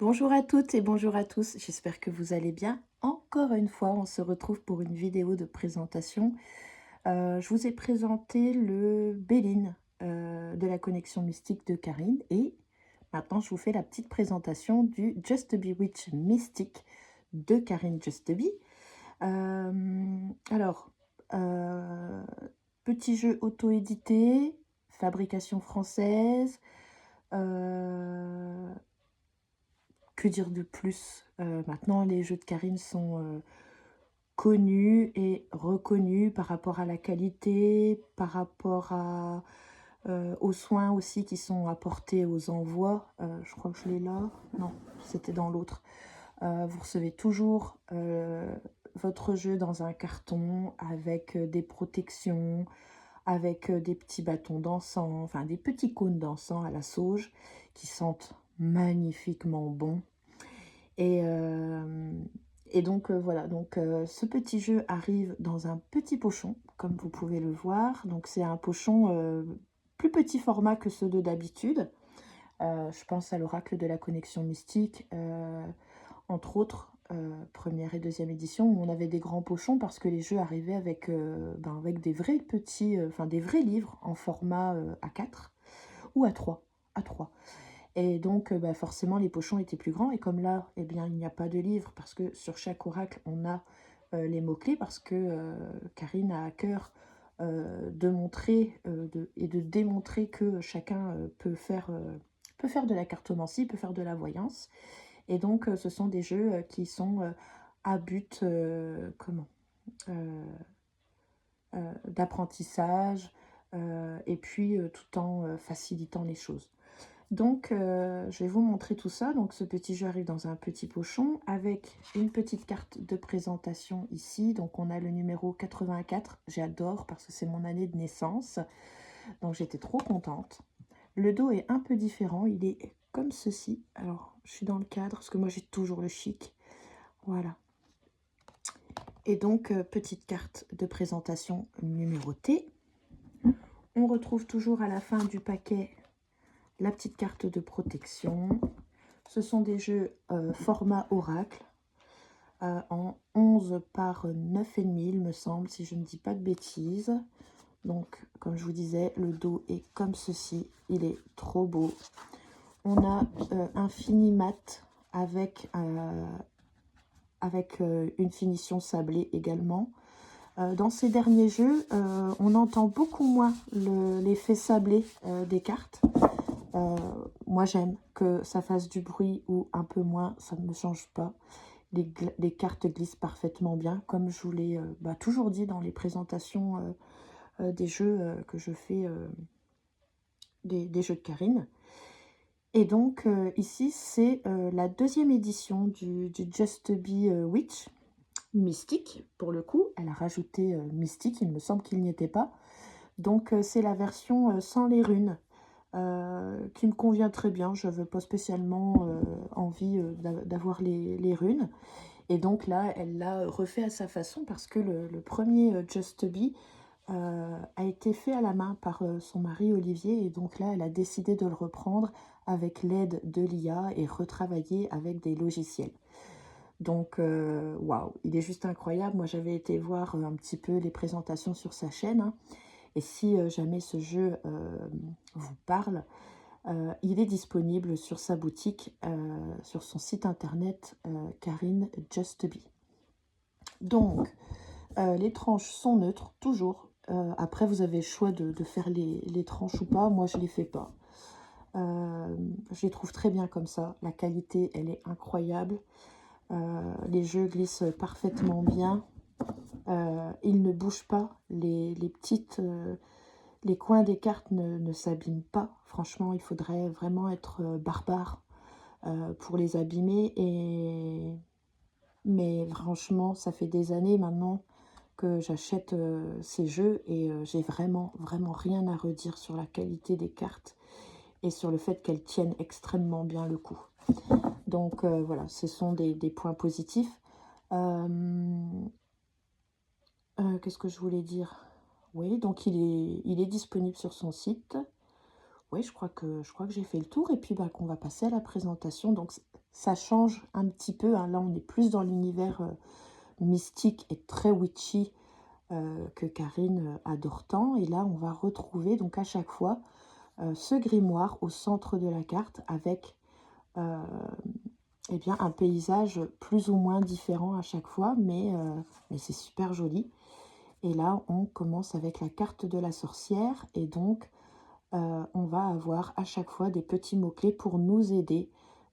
Bonjour à toutes et bonjour à tous, j'espère que vous allez bien. Encore une fois, on se retrouve pour une vidéo de présentation. Je vous ai présenté le Béline de la connexion mystique de Karine et maintenant je vous fais la petite présentation du Just Be Witch mystique de Karine Just Be. Alors, euh, petit jeu auto-édité, fabrication française. euh, Que dire de plus? Maintenant, les jeux de Karine sont connus et reconnus par rapport à la qualité, par rapport aux soins aussi qui sont apportés aux envois. Je crois que je l'ai là. Non, c'était dans l'autre. Vous recevez toujours votre jeu dans un carton avec des protections, avec des petits bâtons d'encens, enfin des petits cônes d'encens à la sauge qui sentent magnifiquement bon. Et, euh, et donc voilà, donc ce petit jeu arrive dans un petit pochon, comme vous pouvez le voir. Donc c'est un pochon plus petit format que ceux de d'habitude. Je pense à l'oracle de la connexion mystique, entre autres, première et deuxième édition, où on avait des grands pochons parce que les jeux arrivaient avec des vrais petits, enfin des vrais livres en format A4 ou A3. A3. Et donc, forcément, les pochons étaient plus grands. Et comme là, eh bien, il n'y a pas de livre, parce que sur chaque oracle, on a les mots-clés, parce que Karine a à cœur de montrer et de démontrer que chacun peut faire de la cartomancie, peut faire de la voyance. Et donc, ce sont des jeux qui sont à but euh, d'apprentissage, et puis tout en facilitant les choses. Donc, je vais vous montrer tout ça. Donc, ce petit jeu arrive dans un petit pochon avec une petite carte de présentation ici. Donc, on a le numéro 84. J'adore parce que c'est mon année de naissance. Donc, j'étais trop contente. Le dos est un peu différent. Il est comme ceci. Alors, je suis dans le cadre parce que moi, j'ai toujours le chic. Voilà. Et donc, petite carte de présentation numérotée. On retrouve toujours à la fin du paquet la petite carte de protection. Ce sont des jeux format oracle en 11 par 9,5 il me semble, si je ne dis pas de bêtises. Donc, comme je vous disais, le dos est comme ceci. Il est trop beau. On a un fini mat avec, une finition sablée également. Dans ces derniers jeux, on entend beaucoup moins l'effet sablé des cartes. Euh, Moi, j'aime que ça fasse du bruit ou un peu moins, ça ne me change pas. Les cartes glissent parfaitement bien, comme je vous l'ai toujours dit dans les présentations des jeux que je fais, des jeux de Karine. Et donc, ici, c'est la deuxième édition du Just Be Witch, Mystique, pour le coup. Elle a rajouté Mystique, il me semble qu'il n'y était pas. Donc, c'est la version sans les runes. Qui me convient très bien. Je n'avais pas spécialement envie d'avoir les runes. Et donc là, elle l'a refait à sa façon parce que le premier Just Be a été fait à la main par son mari Olivier. Et donc là, elle a décidé de le reprendre avec l'aide de l'IA et retravailler avec des logiciels. Donc, waouh, il est juste incroyable. Moi, j'avais été voir un petit peu les présentations sur sa chaîne, hein. Et si jamais ce jeu vous parle, il est disponible sur sa boutique, sur son site internet Karine Just Be. Donc, les tranches sont neutres, toujours. Après, vous avez le choix de faire les tranches ou pas. Moi, je ne les fais pas. Je les trouve très bien comme ça. La qualité, elle est incroyable. Les jeux glissent parfaitement bien. Ils ne bougent pas. Les coins des cartes ne s'abîment pas. Franchement, il faudrait vraiment être barbare pour les abîmer. Mais franchement, ça fait des années maintenant que j'achète ces jeux et j'ai vraiment, vraiment rien à redire sur la qualité des cartes et sur le fait qu'elles tiennent extrêmement bien le coup. Donc voilà, ce sont des points positifs. Qu'est-ce que je voulais dire? Oui, donc il est disponible sur son site. oui, je crois que j'ai fait le tour. Et puis, bah, qu'on va passer à la présentation. Donc, ça change un petit peu, hein. Là, on est plus dans l'univers mystique et très witchy que Karine adore tant. Et là, on va retrouver donc à chaque fois ce grimoire au centre de la carte avec eh bien, un paysage plus ou moins différent à chaque fois, mais c'est super joli. Et là, on commence avec la carte de la sorcière et donc on va avoir à chaque fois des petits mots-clés pour nous aider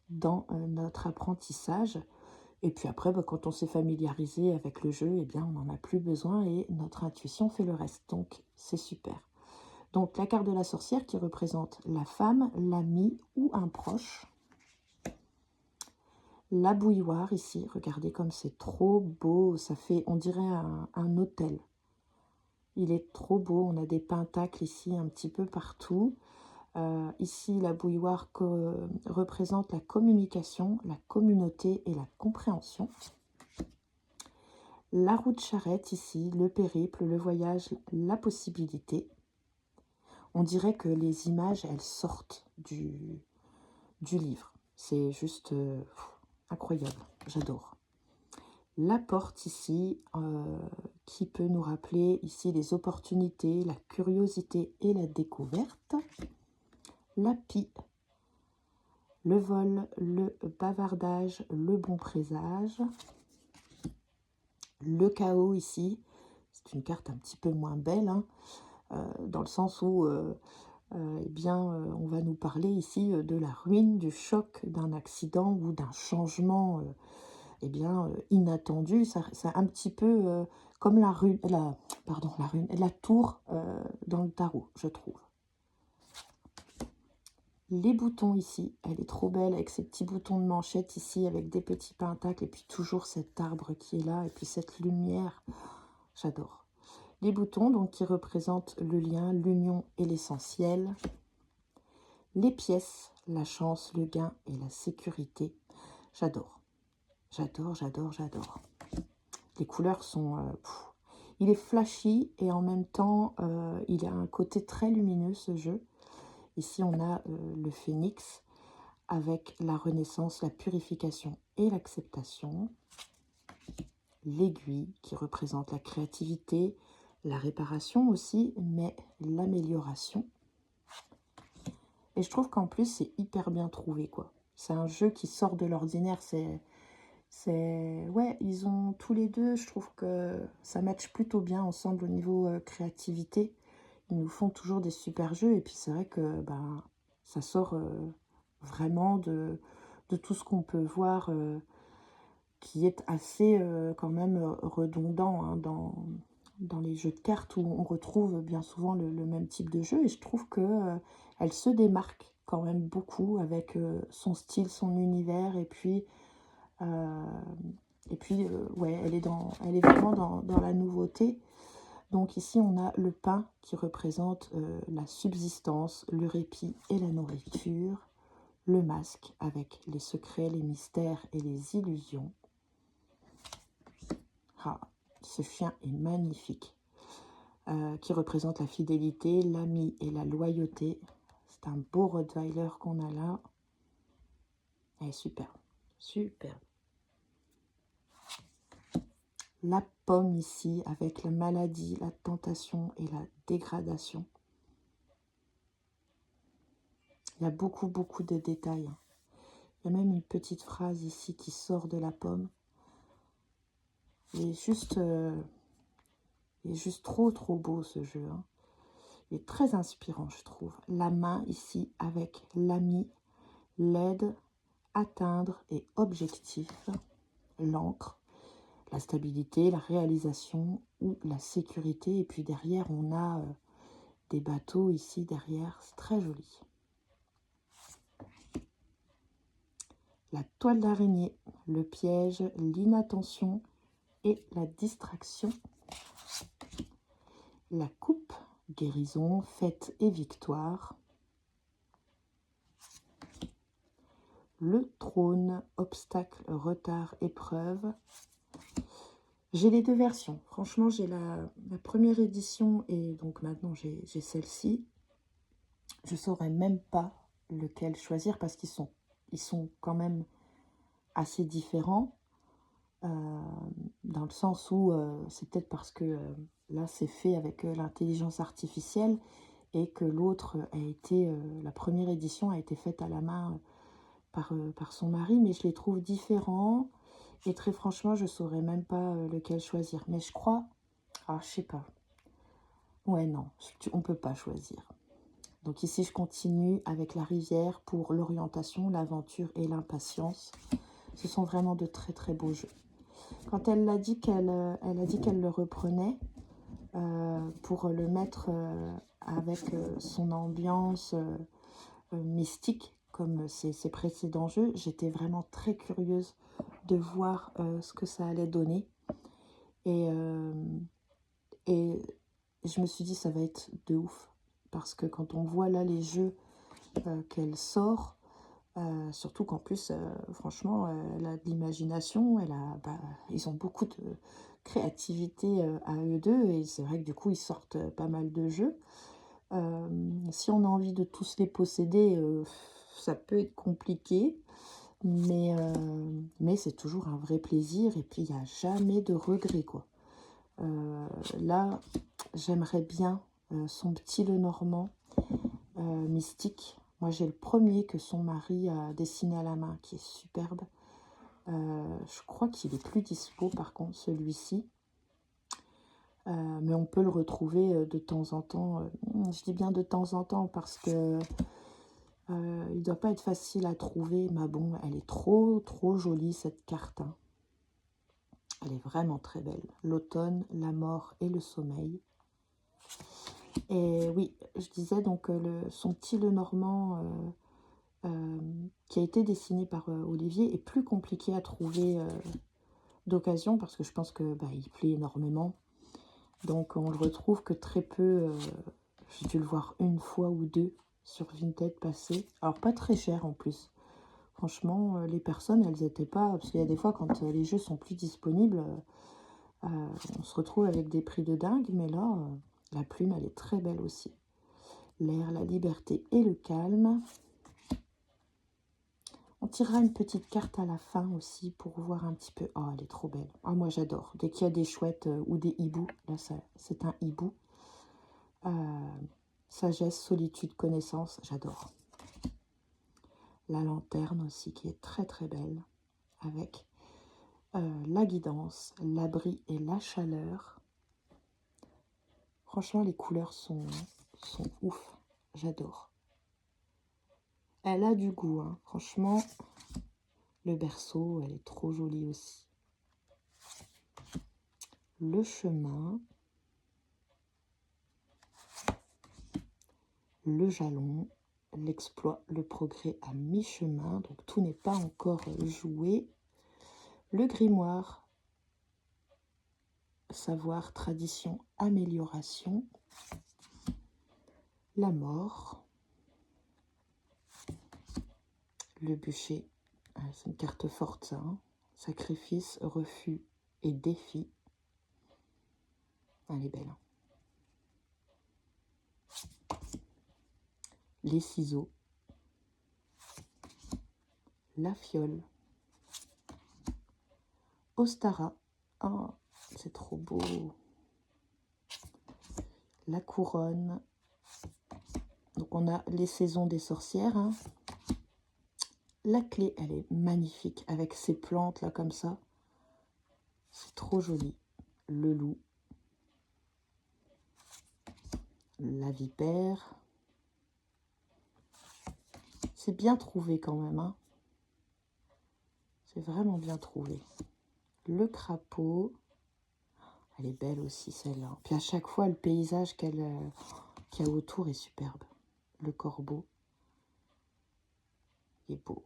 dans notre apprentissage. Et puis après, bah, quand on s'est familiarisé avec le jeu, eh bien, on n'en a plus besoin et notre intuition fait le reste. Donc, c'est super. Donc, la carte de la sorcière qui représente la femme, l'ami ou un proche. La bouilloire ici, regardez comme c'est trop beau. Ça fait, on dirait, un hôtel. Il est trop beau. On a des pentacles ici un petit peu partout. Ici, la bouilloire représente la communication, la communauté et la compréhension. La roue de charrette ici, le périple, le voyage, la possibilité. On dirait que les images, elles sortent du livre. C'est juste incroyable, j'adore. La porte ici, qui peut nous rappeler ici les opportunités, la curiosité et la découverte. La pie, le vol, le bavardage, le bon présage. Le chaos ici, c'est une carte un petit peu moins belle, hein, dans le sens où eh bien, on va nous parler ici de la ruine, du choc, d'un accident ou d'un changement eh bien, inattendu. C'est un petit peu comme la tour dans le tarot, je trouve. Les boutons ici, elle est trop belle avec ces petits boutons de manchette ici avec des petits pentacles et puis toujours cet arbre qui est là et puis cette lumière, j'adore. Les boutons donc qui représentent le lien, l'union et l'essentiel. Les pièces, la chance, le gain et la sécurité, j'adore. J'adore, j'adore, j'adore. Les couleurs sont... il est flashy et en même temps, il a un côté très lumineux ce jeu. Ici, on a le phénix avec la renaissance, la purification et l'acceptation. L'aiguille qui représente la créativité, la réparation aussi, mais l'amélioration. Et je trouve qu'en plus, c'est hyper bien trouvé, quoi. C'est un jeu qui sort de l'ordinaire. Ouais, ils ont tous les deux, je trouve que ça match plutôt bien ensemble au niveau créativité. Ils nous font toujours des super jeux. Et puis, c'est vrai que ben, ça sort vraiment de tout ce qu'on peut voir qui est assez quand même redondant hein, dans les jeux de cartes où on retrouve bien souvent le même type de jeu. Et je trouve que elle se démarque quand même beaucoup avec son style, son univers. Ouais, elle est vraiment dans la nouveauté. Donc ici, on a le pain qui représente la subsistance, le répit et la nourriture. Le masque avec les secrets, les mystères et les illusions. Ah, ce chien est magnifique. Qui représente la fidélité, l'ami et la loyauté. C'est un beau Rottweiler qu'on a là. Elle est superbe. Superbe. La pomme ici avec la maladie, la tentation et la dégradation. Il y a beaucoup, beaucoup de détails. Il y a même une petite phrase ici qui sort de la pomme. Il est juste trop, trop beau ce jeu. Hein. Il est très inspirant, je trouve. La main ici avec l'ami, l'aide, atteindre et objectif. L'encre, la stabilité, la réalisation ou la sécurité. Et puis derrière, on a des bateaux ici derrière. C'est très joli. La toile d'araignée, le piège, l'inattention et la distraction. La coupe, guérison, fête et victoire. Le trône, obstacle, retard, épreuve. J'ai les deux versions. Franchement, j'ai la première édition et donc maintenant j'ai celle-ci. je saurais même pas lequel choisir parce ils sont quand même assez différents. Dans le sens où c'est peut-être parce que là c'est fait avec l'intelligence artificielle et que l'autre a été, la première édition a été faite à la main par son mari, mais je les trouve différents et très franchement je saurais même pas lequel choisir. Mais je crois, ah je sais pas, ouais non, on peut pas choisir. Donc ici je continue avec la rivière pour l'orientation, l'aventure et l'impatience. Ce sont vraiment de très très beaux jeux. Quand elle a dit qu'elle le reprenait pour le mettre avec son ambiance mystique, comme ses précédents jeux, j'étais vraiment très curieuse de voir ce que ça allait donner. Et je me suis dit, ça va être de ouf. Parce que quand on voit là les jeux qu'elle sort, surtout qu'en plus, franchement, elle a de l'imagination, ils ont beaucoup de créativité à eux deux, et c'est vrai que du coup, ils sortent pas mal de jeux. Si on a envie de tous les posséder, ça peut être compliqué, mais c'est toujours un vrai plaisir, et puis il n'y a jamais de regret, quoi. Là, j'aimerais bien son petit Lenormand mystique. Moi, j'ai le premier que son mari a dessiné à la main, qui est superbe. Je crois qu'il est plus dispo, par contre, celui-ci. Mais on peut le retrouver de temps en temps. Je dis bien de temps en temps parce que il ne doit pas être facile à trouver. Mais bon, elle est trop jolie, cette carte. Hein. Elle est vraiment très belle. L'automne, la mort et le sommeil. Et oui, je disais donc son petit Lenormand qui a été dessiné par Olivier est plus compliqué à trouver d'occasion parce que je pense que il plaît énormément. Donc on le retrouve que très peu. J'ai dû le voir une fois ou deux sur Vinted passer. Alors pas très cher en plus. Franchement, les personnes, elles n'étaient pas... Parce qu'il y a des fois, quand les jeux sont plus disponibles, on se retrouve avec des prix de dingue. Mais là, la plume, elle est très belle aussi. L'air, la liberté et le calme. On tirera une petite carte à la fin aussi pour voir un petit peu. Oh, elle est trop belle. Ah, moi, j'adore. Dès qu'il y a des chouettes ou des hiboux, là, c'est un hibou. Sagesse, solitude, connaissance, j'adore. La lanterne aussi, qui est très très belle, avec la guidance, l'abri et la chaleur. Franchement, les couleurs sont ouf. J'adore. Elle a du goût, hein. Franchement, le berceau, elle est trop jolie aussi. Le chemin. Le jalon, l'exploit, le progrès à mi-chemin, donc tout n'est pas encore joué. Le grimoire, savoir, tradition, amélioration. La mort. Le bûcher, c'est une carte forte ça, hein. Sacrifice, refus et défi. Elle est belle. Hein. Les ciseaux. La fiole. Ostara. Oh, c'est trop beau. La couronne. Donc on a les saisons des sorcières. Hein. La clé, elle est magnifique avec ces plantes là comme ça. C'est trop joli. Le loup. La vipère. C'est bien trouvé quand même. Hein. C'est vraiment bien trouvé. Le crapaud. Elle est belle aussi celle-là. Puis à chaque fois, le paysage qu'il y a autour est superbe. Le corbeau. Il est beau.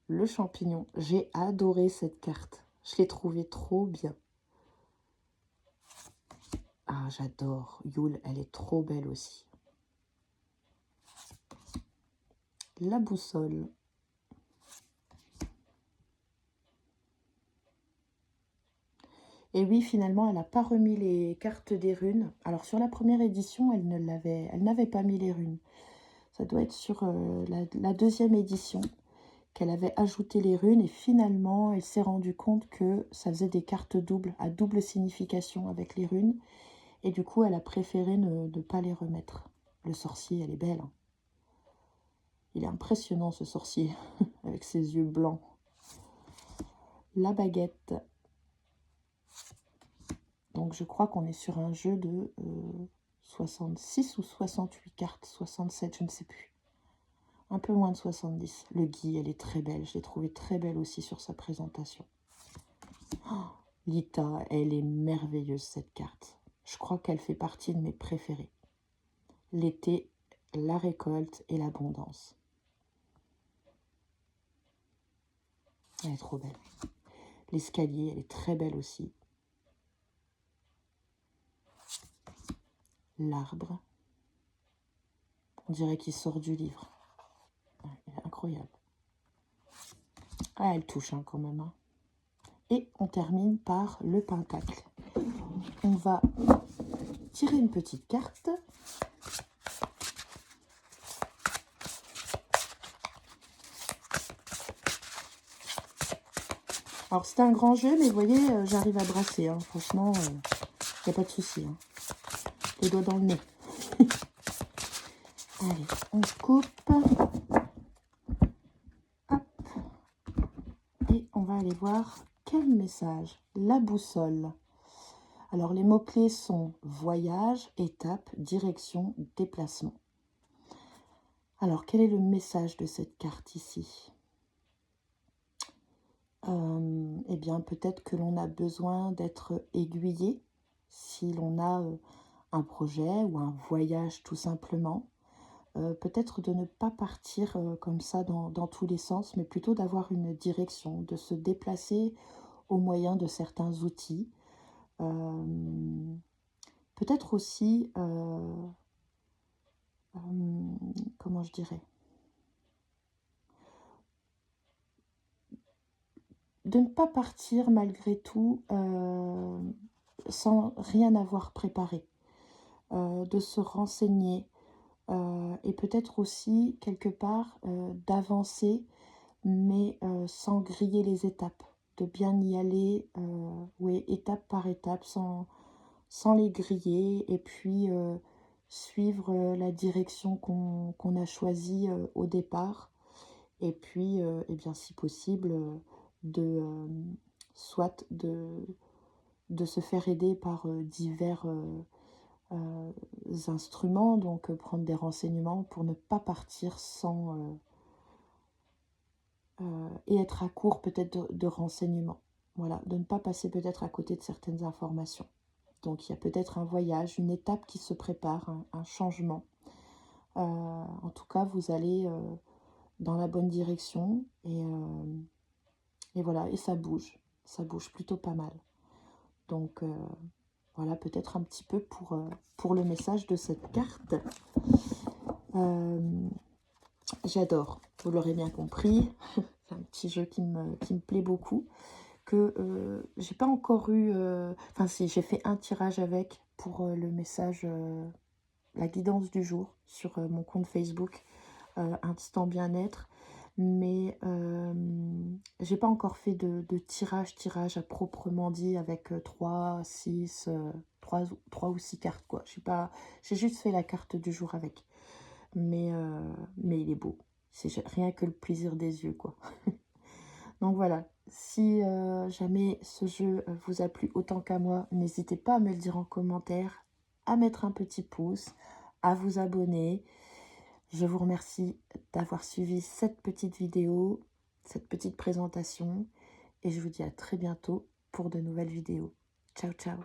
Le champignon. J'ai adoré cette carte. Je l'ai trouvée trop bien. Ah, j'adore. Yule, elle est trop belle aussi. La boussole. Et oui, finalement, elle n'a pas remis les cartes des runes. Alors, sur la première édition, elle n'avait pas mis les runes. Ça doit être sur la deuxième édition qu'elle avait ajouté les runes. Et finalement, elle s'est rendue compte que ça faisait des cartes doubles, à double signification avec les runes. Et du coup, elle a préféré ne pas les remettre. Le sorcier, elle est belle, hein. Il est impressionnant, ce sorcier, avec ses yeux blancs. La baguette. Donc, je crois qu'on est sur un jeu de 66 ou 68 cartes. 67, je ne sais plus. Un peu moins de 70. Le gui, elle est très belle. Je l'ai trouvée très belle aussi sur sa présentation. Oh, Lita, elle est merveilleuse, cette carte. Je crois qu'elle fait partie de mes préférées. L'été, la récolte et l'abondance. Elle est trop belle. L'escalier, elle est très belle aussi. L'arbre. On dirait qu'il sort du livre. Elle est incroyable. Ah, elle touche hein, quand même. Hein. Et on termine par le pentacle. On va tirer une petite carte. Alors, c'est un grand jeu, mais vous voyez, j'arrive à brasser. Hein. Franchement, il n'y a pas de souci. Hein. Les doigts dans le nez. Allez, on coupe. Hop. Et on va aller voir quel message. La boussole. Alors, les mots-clés sont voyage, étape, direction, déplacement. Alors, quel est le message de cette carte ici? Eh bien, peut-être que l'on a besoin d'être aiguillé si l'on a un projet ou un voyage tout simplement. Peut-être de ne pas partir comme ça dans tous les sens, mais plutôt d'avoir une direction, de se déplacer au moyen de certains outils. Peut-être aussi, comment je dirais, de ne pas partir malgré tout sans rien avoir préparé, de se renseigner et peut-être aussi quelque part d'avancer mais sans griller les étapes, de bien y aller oui, étape par étape sans les griller et puis suivre la direction qu'on a choisie au départ et puis eh bien, si possible de soit de se faire aider par divers instruments, donc prendre des renseignements pour ne pas partir sans et être à court peut-être de renseignements. Voilà, de ne pas passer peut-être à côté de certaines informations. Donc il y a peut-être un voyage, une étape qui se prépare, un changement. En tout cas, vous allez dans la bonne direction et voilà, et ça bouge plutôt pas mal. Donc voilà, peut-être un petit peu pour le message de cette carte. J'adore, vous l'aurez bien compris, c'est un petit jeu qui me plaît beaucoup, que j'ai pas encore eu, enfin si, j'ai fait un tirage avec pour le message, la guidance du jour sur mon compte Facebook, Instant Bien-être, mais j'ai pas encore fait de tirage à proprement dit avec 3, 6, 3 ou 6 cartes quoi. J'ai juste fait la carte du jour avec. Mais il est beau. C'est rien que le plaisir des yeux, quoi. Donc voilà, si jamais ce jeu vous a plu autant qu'à moi, n'hésitez pas à me le dire en commentaire, à mettre un petit pouce, à vous abonner. Je vous remercie d'avoir suivi cette petite vidéo, cette petite présentation. Et je vous dis à très bientôt pour de nouvelles vidéos. Ciao, ciao.